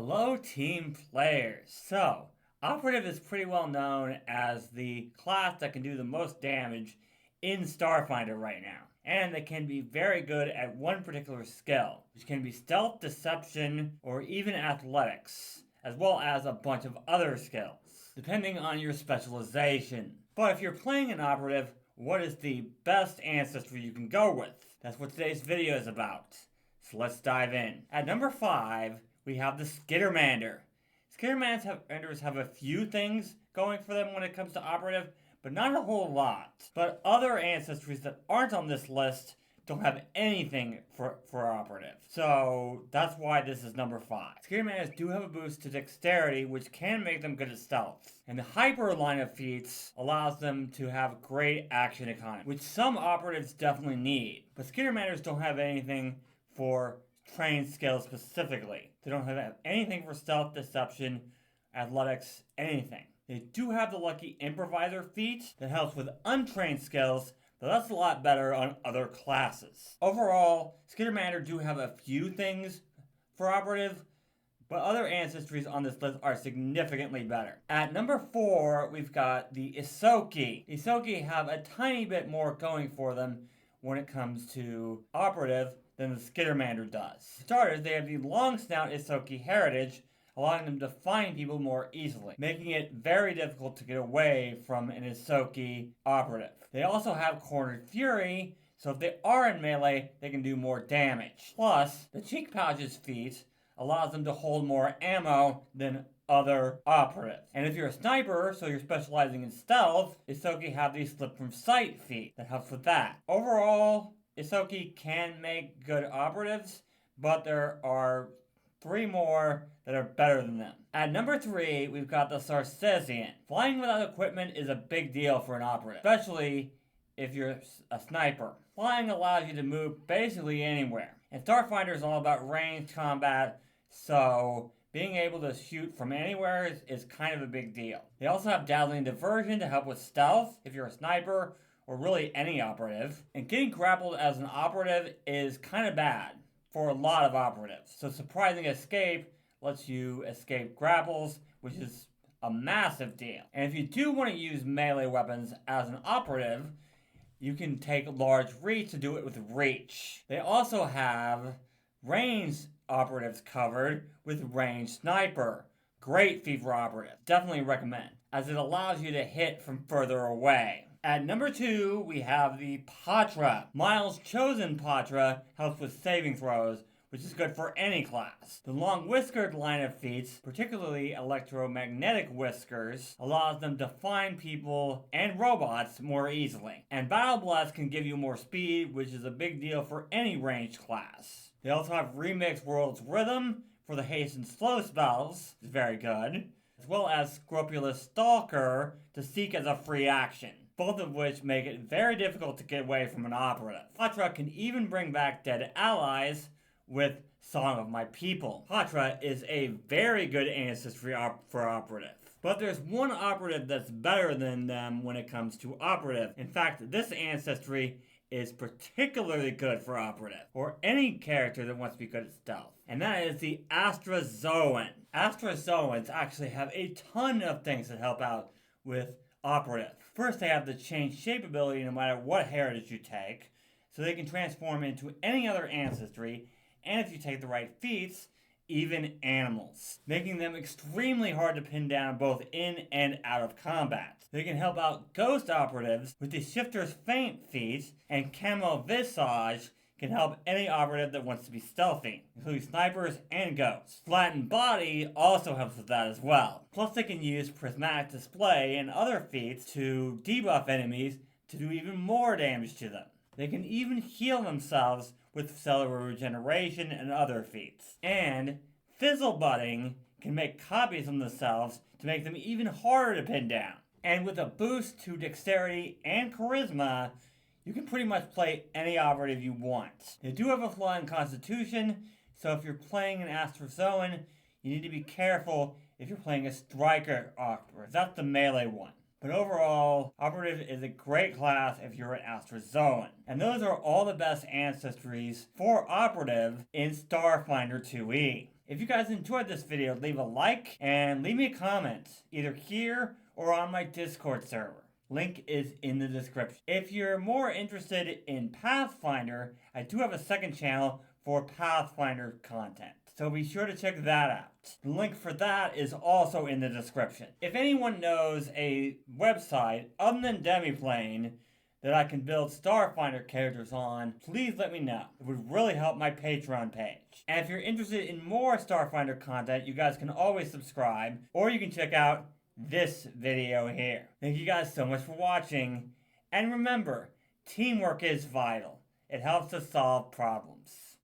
Hello, team players. So, Operative is pretty well known as the class that can do the most damage in Starfinder right now. And they can be very good at one particular skill, which can be stealth, deception, or even athletics, as well as a bunch of other skills, depending on your specialization. But if you're playing an Operative, what is the best ancestry you can go with? That's what today's video is about. So let's dive in. At number 5, we have the Skittermander. Skittermanders have a few things going for them when it comes to Operative, but not a whole lot. But other ancestries that aren't on this list don't have anything for Operative. So that's why this is number 5. Skittermanders do have a boost to dexterity, which can make them good at stealth. And the hyper line of feats allows them to have great action economy, which some Operatives definitely need. But Skittermanders don't have anything for trained skills specifically. They don't have anything for stealth, deception, athletics, anything. They do have the lucky improviser feat that helps with untrained skills, but that's a lot better on other classes. Overall, Skittermander do have a few things for Operative, but other ancestries on this list are significantly better. At number 4, we've got the Isoki. Isoki have a tiny bit more going for them when it comes to Operative than the Skittermander does. For starters, they have the long snout Isoki heritage, allowing them to find people more easily, making it very difficult to get away from an Isoki Operative. They also have Cornered Fury, so if they are in melee, they can do more damage. Plus, the Cheek Pouch's feat allows them to hold more ammo than other Operatives. And if you're a sniper, so you're specializing in stealth, Isoki have the Slip from Sight feat that helps with that. Overall, Isoki can make good Operatives, but there are 3 more that are better than them. At number 3, we've got the Sarcesian. Flying without equipment is a big deal for an Operative, especially if you're a sniper. Flying allows you to move basically anywhere. And Starfinder is all about ranged combat, so being able to shoot from anywhere is kind of a big deal. They also have Dazzling Diversion to help with stealth if you're a sniper, or really any Operative. And getting grappled as an Operative is kind of bad for a lot of Operatives. So Surprising Escape lets you escape grapples, which is a massive deal. And if you do want to use melee weapons as an Operative, you can take Large Reach to do it with Reach. They also have ranged Operatives covered with Ranged Sniper. Great feat for Operative. Definitely recommend, as it allows you to hit from further away. At number 2, we have the Patra. Miles' chosen Patra helps with saving throws, which is good for any class. The long whiskered line of feats, particularly electromagnetic whiskers, allows them to find people and robots more easily. And Battle Blast can give you more speed, which is a big deal for any ranged class. They also have Remix World's Rhythm for the haste and slow spells, which is very good, as well as Scrupulous Stalker to seek as a free action, both of which make it very difficult to get away from an Operative. Patra can even bring back dead allies with Song of My People. Patra is a very good ancestry for Operative. But there's one Operative that's better than them when it comes to Operative. In fact, this ancestry is particularly good for Operative, or any character that wants to be good at stealth. And that is the Astrozoan. Astrozoans actually have a ton of things that help out with Operative. First, they have the change shape ability no matter what heritage you take, so they can transform into any other ancestry, and if you take the right feats, even animals, making them extremely hard to pin down both in and out of combat. They can help out ghost Operatives with the Shifter's Feint feat, and Camo Visage can help any Operative that wants to be stealthy, including snipers and ghosts. Flattened Body also helps with that as well. Plus they can use Prismatic Display and other feats to debuff enemies to do even more damage to them. They can even heal themselves with cellular regeneration and other feats. And Fizzle Butting can make copies of themselves to make them even harder to pin down. And with a boost to dexterity and charisma, you can pretty much play any Operative you want. They do have a flaw in Constitution, so if you're playing an Astrozoan, you need to be careful if you're playing a Striker Operative. That's the melee one. But overall, Operative is a great class if you're an Astrozoan. And those are all the best ancestries for Operative in Starfinder 2e. If you guys enjoyed this video, leave a like and leave me a comment, either here or on my Discord server. Link is in the description. If you're more interested in Pathfinder, I do have a second channel for Pathfinder content, so be sure to check that out. The link for that is also in the description. If anyone knows a website other than Demiplane that I can build Starfinder characters on, please let me know. It would really help my Patreon page. And if you're interested in more Starfinder content, you guys can always subscribe, or you can check out this video here. Thank you guys so much for watching, and remember, teamwork is vital. It helps us solve problems.